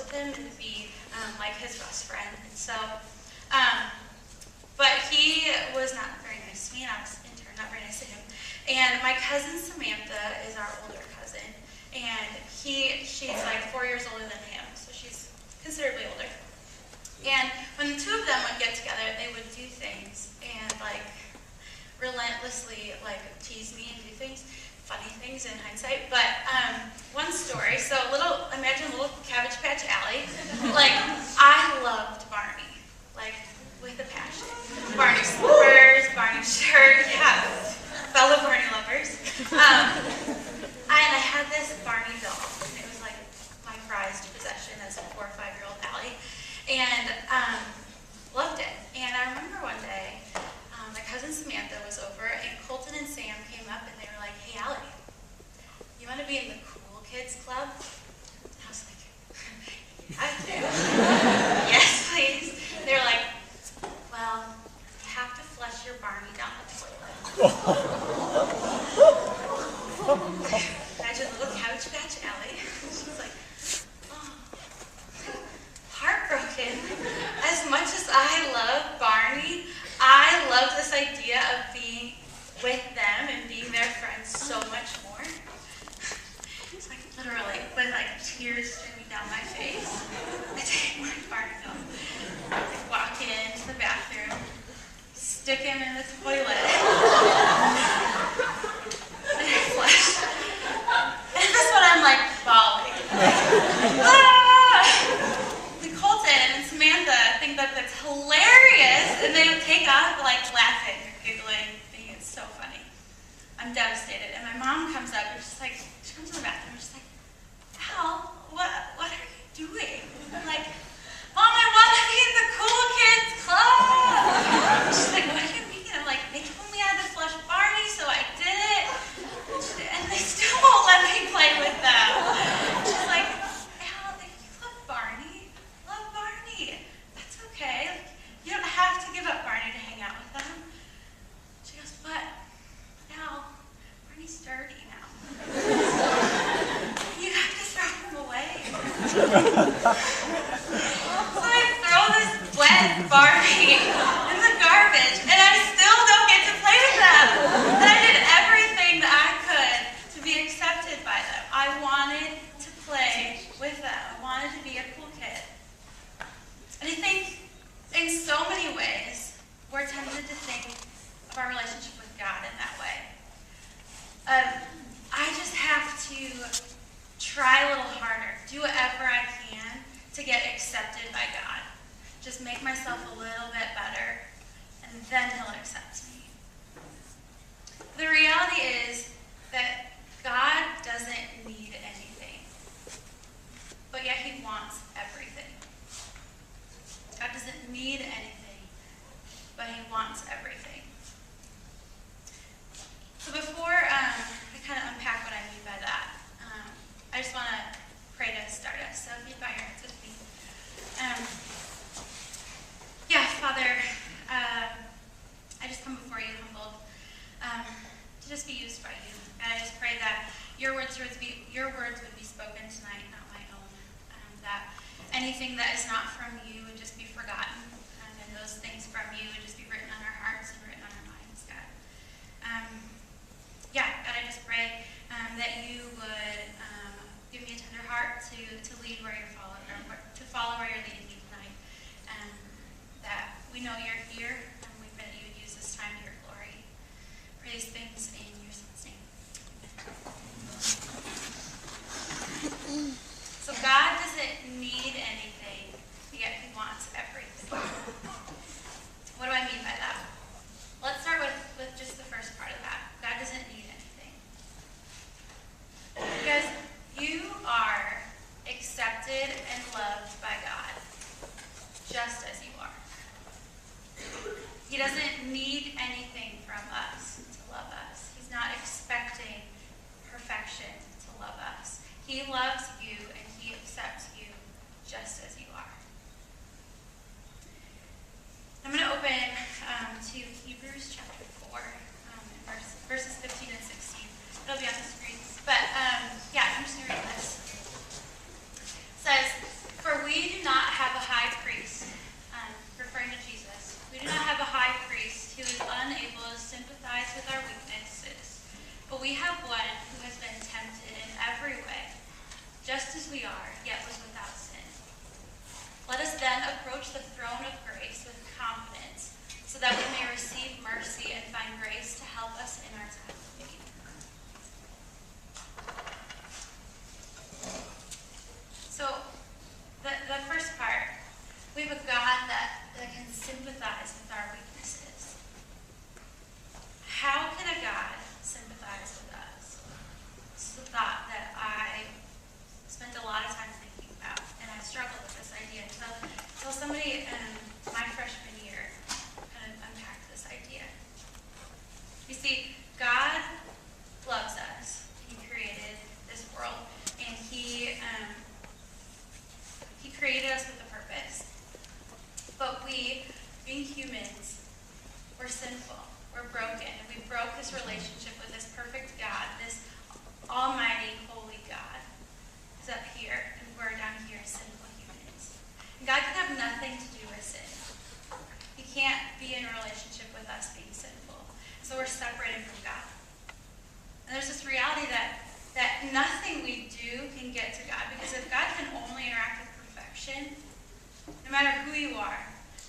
with him and to be like his best friend. And so, but he was not very nice to me, and I was in turn not very nice to him. And my cousin Samantha is our older cousin, and she's like 4 years older than him, so she's considerably older. And when the two of them would get together, they would do things and like relentlessly like tease me and do things, funny things in hindsight. But one story, so imagine little Cabbage Patch Alley. Like, I loved Barney, like with a passion. Barney slippers, Barney shirt, yeah, fellow Barney lovers. And I had this Barney doll, and it was like my prized possession as a 4 or 5 year old Allie, and loved it. And I remember one day, my cousin Samantha was over, and Colton and Sam came up, and they were like, "Hey, Allie, you want to be in the cool kids club?" And I was like, "I do." "Yes, please." They were like, "Well, you have to flush your Barney down the toilet." Imagine little Cabbage Patch Alley. She's like, oh, heartbroken. As much as I love Barney, I love this idea of being with them and being their friends so much more. It's like literally with like tears streaming down my face, I take my Barney doll, I walk into the bathroom, stick him in the toilet, and I flush. And this one I'm like bawling. Colton and Samantha think that that's hilarious, and they would take off like laughing or giggling, thinking it's so funny. I'm devastated, and my mom comes up and she comes in the bathroom and she's like, "Al, what are you doing?" I'm like, "Mom, I want to be in the cool kids club." She's like, "What do you mean?" I'm like, "They told me I had to flush Barney, so I did it, and they still won't let me play with them." She's like, "Al, if you love Barney, love Barney. That's okay. Like, you don't have to give up Barney to hang out with them." She goes, "But Al, Barney's dirty now. You have to throw him away." So I throw this wet Barney in the garbage, and I still don't get to play with them. And I did everything that I could to be accepted by them. I wanted to play with them. I wanted to be a cool kid. And I think in so many ways, we're tempted to think of our relationship with God in that way. I just have to try a little harder, do whatever I can to get accepted by God. Just make myself a little bit better, and then He'll accept me. The reality is that God doesn't need anything, but yet He wants everything. God doesn't need anything, but He wants everything. So before I kind of unpack what I mean by that, I just want to pray to start us. So if you bow your heads with me. Father, I just come before you humbled to just be used by you. And I just pray that your words would be spoken tonight, not my own. That anything that is not from you would just be forgotten, and those things from you would just be written on our hearts and written on our minds, God. God, I just pray that you would give me a tender heart to lead where you're following, or to follow where you're leading me tonight. That we know you're here, and we pray that you would use this time to your glory. Pray these things in your Son's name. So God doesn't need anything, yet He wants everything. What do I mean by that? Let's start with just the first part of that. God doesn't need anything. Because you are accepted and loved by God, just as you are. But we have one who has been tempted in every way, just as we are, yet was without sin. Let us then approach the throne of grace with confidence, so that we may receive mercy and find grace to help us in our time of need. So, the first part, we have a God that can sympathize with our weaknesses. How can a God sympathize with us? This is a thought that I spent a lot of time thinking about, and I struggled with this idea until somebody in my freshman year kind of unpacked this idea. You see, God loves us. He created this world, and He created us with a purpose. But we, being humans, we're sinful. We're broken. And we broke this relationship with this perfect God, this almighty, holy God is up here, and we're down here as sinful humans. And God can have nothing to do with sin. He can't be in a relationship with us being sinful. So we're separated from God. And there's this reality that nothing we do can get to God, because if God can only interact with perfection, no matter who you are,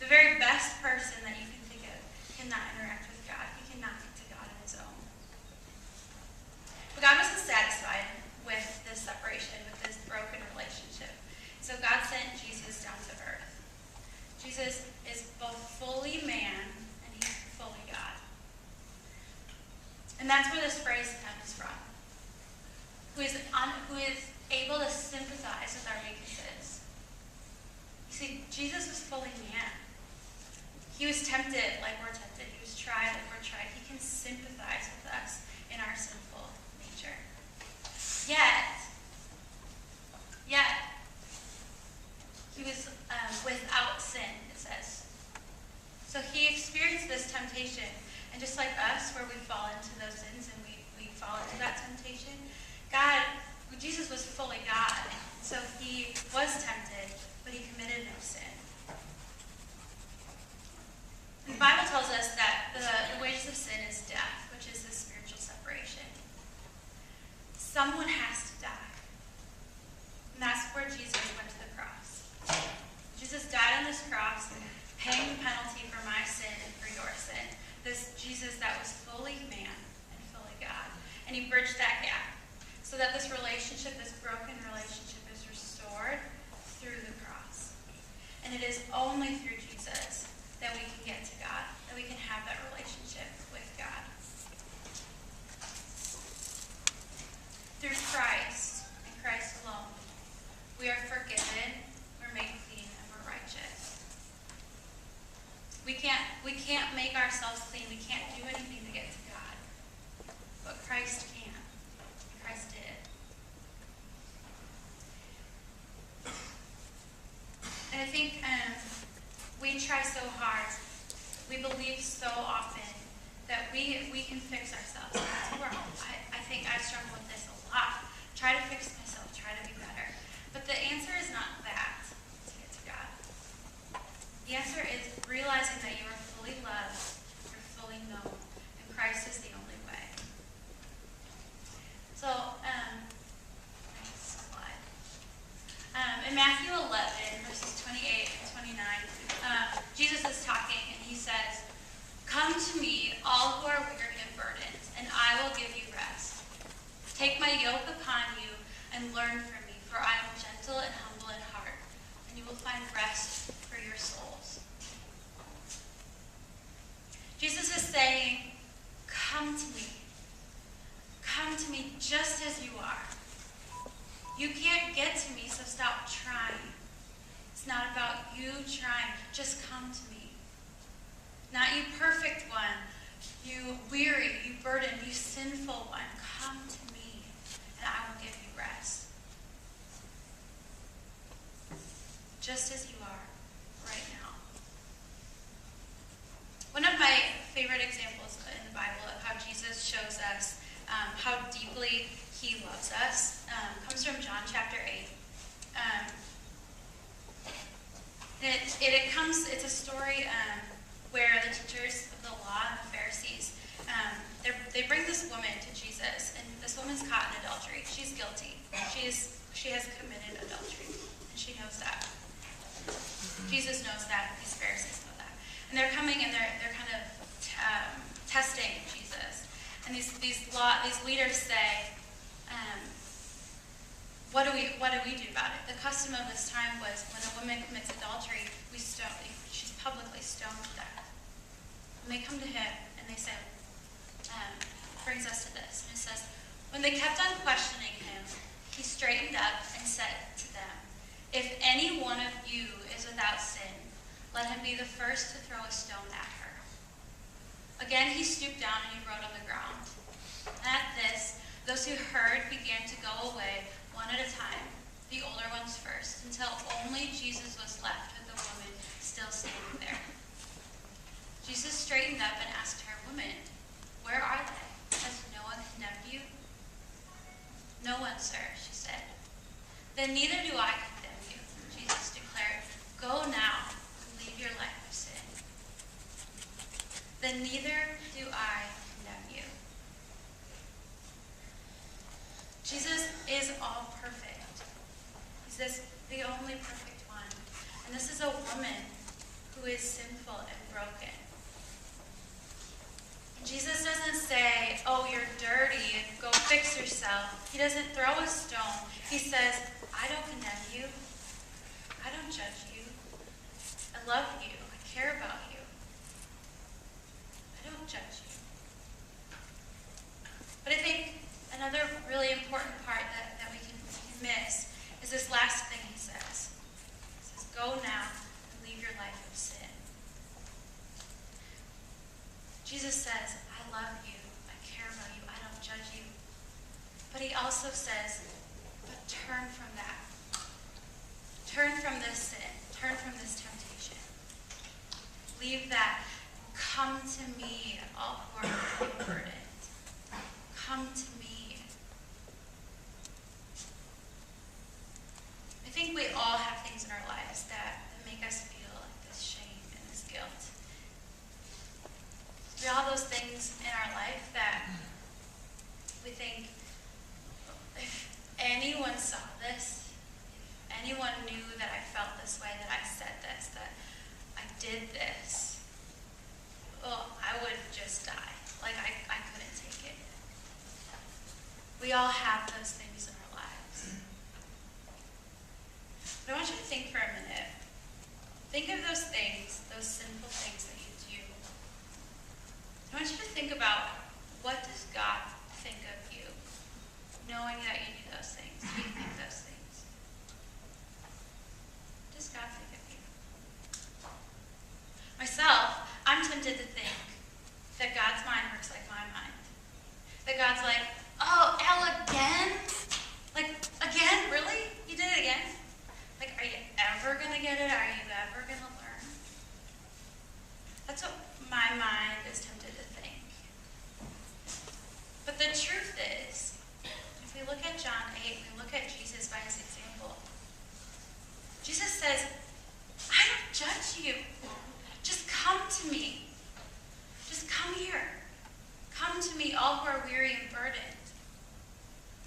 the very best person that you can think of cannot interact with God. He cannot get to God on his own. But God wasn't satisfied with this separation, with this broken relationship. So God sent Jesus down to earth. Jesus is both fully man and he's fully God. And that's where this phrase comes from. Who is able to sympathize with our weaknesses. You see, Jesus was fully man. He was tempted like we're tempted. He was tried like we're tried. He can sympathize with us in our sinful nature. Yet, he was without sin, it says. So he experienced this temptation. And just like us, where we fall into those sins and we fall into that temptation, Jesus was fully God. So he was tempted, but he committed no sin. And the Bible tells us that the wages of sin is death, which is this spiritual separation. Someone has to die. And that's where Jesus went to the cross. Jesus died on this cross, paying the penalty for my sin and for your sin. This Jesus that was fully man and fully God. And he bridged that gap so that this relationship, this broken relationship, is restored through the cross. And it is only through Jesus that we can get to God, that we can have that relationship with God. Through Christ, and Christ alone, we are forgiven, we're made clean, and we're righteous. We can't make ourselves clean. We can't do anything to get to God. But Christ can. Christ did. And I think we try so hard. We believe so often that we can fix ourselves in this world. I think I struggle with this a lot. Try to fix myself. Try to be better. But the answer is not that to get to God. The answer is realizing that you are fully loved, you're fully known, and Christ is the only way. So, next slide. In Matthew 11, verses 28 and 29, Jesus is talking and he says, "Come to me, all who are weary and burdened, and I will give you rest. Take my yoke upon you and learn from me, for I am gentle and humble in heart, and you will find rest for your souls." Jesus is saying, come to me. Come to me just as you are. You can't get to me, so stop trying. It's not about you trying. Just come to me. Not you perfect one, you weary, you burdened, you sinful one. Come to me, and I will give you rest. Just as you are right now. One of my favorite examples in the Bible of how Jesus shows us how deeply he loves us comes from John chapter 8. It's a story where the teachers of the law and the Pharisees, they bring this woman to Jesus woman's caught in adultery. She's guilty. She has committed adultery, and she knows that. Jesus knows that. These Pharisees know that, and they're coming and they're kind of testing Jesus. And these leaders say, what do we do about it? The custom of this time was when a woman commits adultery, she's publicly stoned to death. And they come to him and they say, brings us to this. And it says, when they kept on questioning him, he straightened up and said to them, if any one of you is without sin, let him be the first to throw a stone at her. Again, he stooped down and he wrote on the ground. And at this, those who heard began to go away one at a time, the older ones first, until only Jesus was left with the woman still standing there. Jesus straightened up and asked her, woman, where are they? Has no one condemned you? No one, sir, she said. Then neither do I condemn you, Jesus declared. Go now and leave your life of sin. Then neither do I condemn you. Jesus is all perfect. He's the only perfect one. And this is a woman who is sinful and broken. Jesus doesn't say, oh, you're dirty, go fix yourself. He doesn't throw a stone. He says, I don't condemn you. I don't judge you. I love you. I care about you. I don't judge you. But I think another really important part that we can miss is this last thing he says. He says, go now and leave your life of sin. Jesus says, I love you, I care about you, I don't judge you. But he also says, but turn from that. Turn from this sin. Turn from this temptation. Leave that. Come to me, all who are burdened. Come to me. I think we all have things in our lives that make us feel like this shame and this guilt. We all have those things in our life that we think, if anyone saw this, if anyone knew that I felt this way, that I said this, that I did this, well, I would just die. Like, I couldn't take it. We all have those things in our lives. But I want you to think for a minute. Think of those things, those sinful things that you do. I want you to think about, what does God think of you, knowing that you do those things? Do you think those things? What does God think of you? Myself, I'm tempted to think that God's mind works like my mind. That God's like, oh, Elle, again? Like, again? Really? You did it again? Like, are you ever going to get it? Are you ever going to learn? That's what my mind is tempted to think. But the truth is, if we look at John 8, we look at Jesus by his example. Jesus says, I don't judge you. Just come to me. Just come here. Come to me, all who are weary and burdened.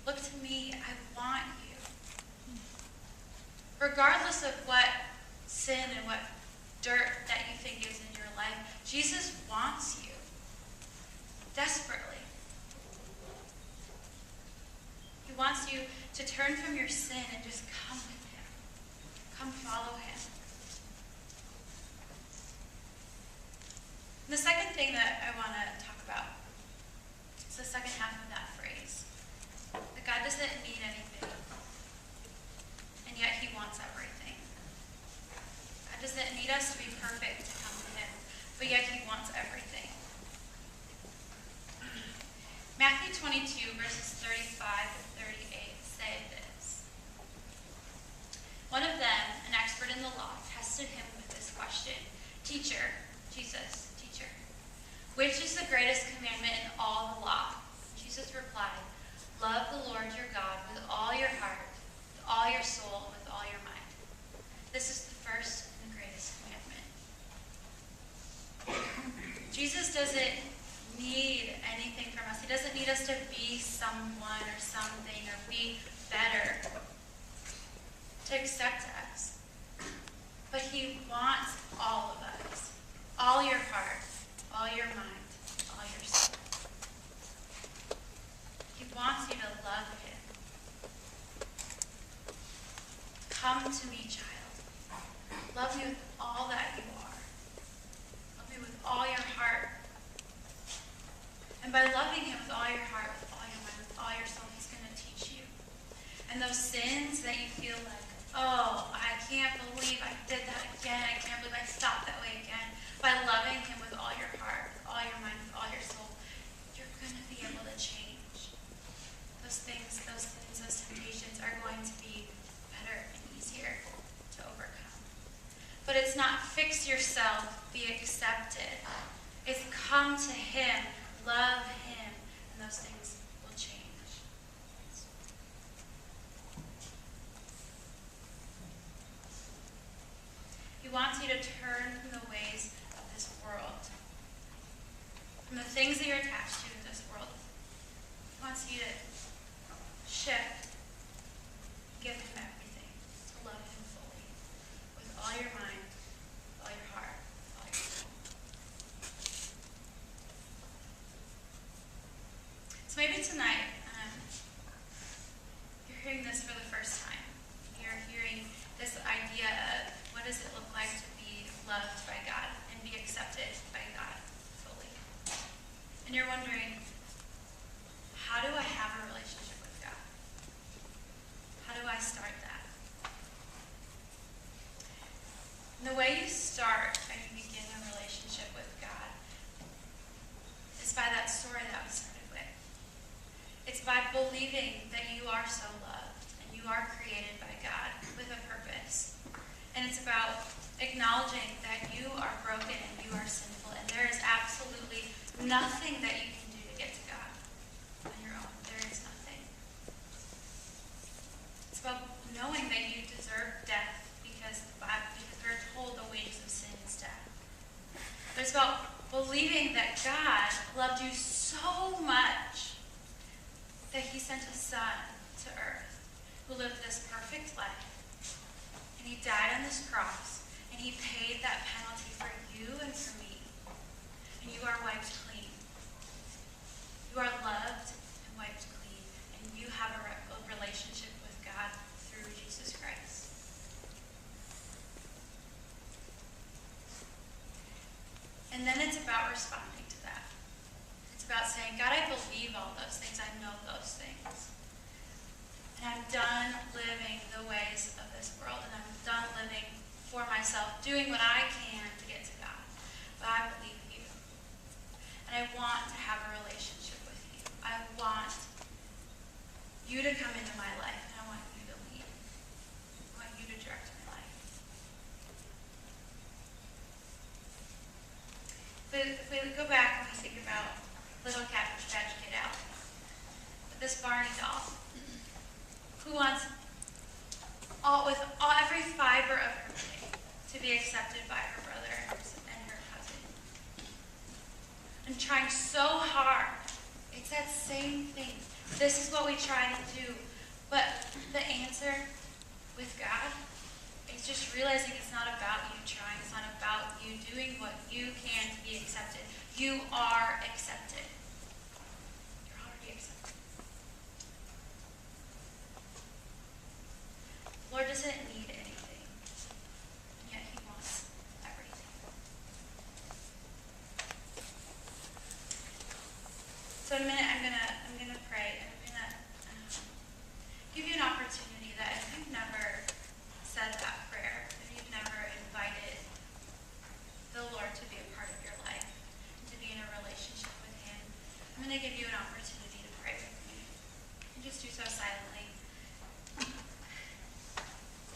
Look to me. I want you. Regardless of what sin and what dirt that you think is in your life, Jesus wants you desperately. He wants you to turn from your sin and just come with him. Come follow him. And the second thing that I want to talk about is the second half of that phrase. That God doesn't need anything, and yet he wants everything. God doesn't need us to be perfect to come to him, but yet he wants everything. Matthew 22, verses 35 to 38 say this. One of them, an expert in the law, tested him with this question. Teacher, Jesus, teacher, which is the greatest commandment in all the law? Jesus replied, love the Lord your God with all your heart, with all your soul, and with all your mind. This is the first and the greatest commandment. Jesus doesn't need anything from us. He He doesn't need us to be someone or something or be better to accept us. But he wants all of us. All your heart, all your mind, all your soul. He wants you to love him. Come to me, child. Love me with all that you are. Love me with all your heart. And by loving him with all your heart, with all your mind, with all your soul, he's going to teach you. And those sins that you feel like, oh, I can't believe I did that again. I can't believe I stopped that way again. By loving him with all your heart, with all your mind, with all your soul, you're going to be able to change. Those things, those sins, those temptations are going to be better and easier to overcome. But it's not fix yourself, be accepted. It's come to him, love him, and those things will change. He wants you to turn from the ways of this world, from the things that you're attached to in this world. He wants you to shift, give him everything, to love him fully, with all your mind, all your heart, all your soul. So maybe tonight, you're hearing this for the first time. You're hearing this idea of what does it look like to be loved by God and be accepted by God fully. And you're wondering, how do I have a relationship with God? How do I start that? And the way you start and you begin a relationship with God is by that story that we started with. It's by believing that you are so loved and you are created by God with a purpose. And it's about acknowledging that you are broken and you are sinful and there is absolutely nothing that you can do to get to God on your own. There is nothing. It's about knowing that you deserve death because we're told the wages of sin is death. But it's about believing that God loved you so much that he sent his son to earth who lived this perfect life. And he died on this cross. And he paid that penalty for you and for me. And you are wiped clean. You are loved and wiped clean. And you have a relationship with God through Jesus Christ. And then it's about responding to that. It's about saying, God, I believe all those things. I know those things. And I'm done living the ways of this world. And I'm done living for myself, doing what I can to get to God. But I believe you. And I want to have a relationship with you. I want you to come into my life. And I want you to lead. I want you to direct my life. But if we go back and we think about little Cabbage Patch Kid out, with this Barney doll, who wants every fiber of her being to be accepted by her brother and her cousin. And trying so hard. It's that same thing. This is what we try to do. But the answer with God is just realizing it's not about you trying. It's not about you doing what you can to be accepted. You are accepted. You're already accepted. The Lord doesn't need anything, and yet he wants everything. So in a minute, I'm gonna pray, and I'm gonna give you an opportunity that if you've never said that prayer, if you've never invited the Lord to be a part of your life, to be in a relationship with him, I'm gonna give you an opportunity to pray with me. And just do so silently.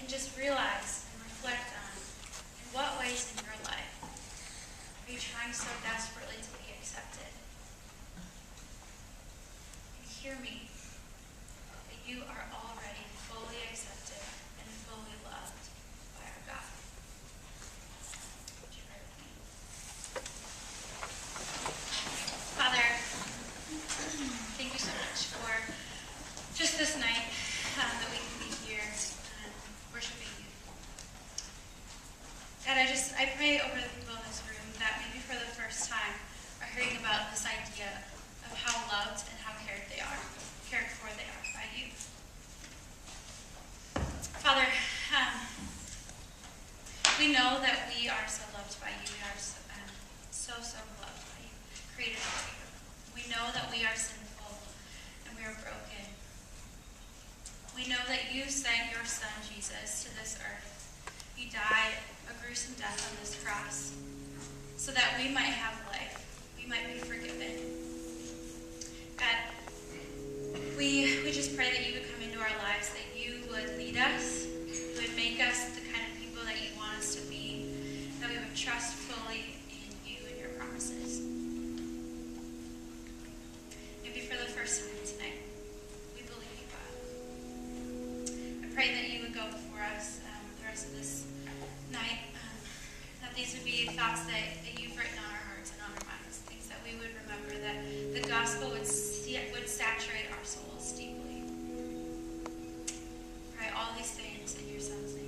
And just realize and reflect on in what ways in your life are you trying so desperately to be accepted. And hear me, that you are already fully accepted and fully loved by our God. Would you pray with me? Father, sent your son, Jesus, to this earth. He died a gruesome death on this cross so that we might have life. We might be forgiven. God, we just pray that you would come into our lives, that you would lead us, you would make us the kind of people that you want us to be, that we would trust fully in you and your promises. Maybe for the first time tonight, we believe you, God. I pray that you would go before us the rest of this night, that these would be thoughts that you've written on our hearts and on our minds, things that we would remember, that the gospel would saturate our souls deeply. Pray all these things in your son's name.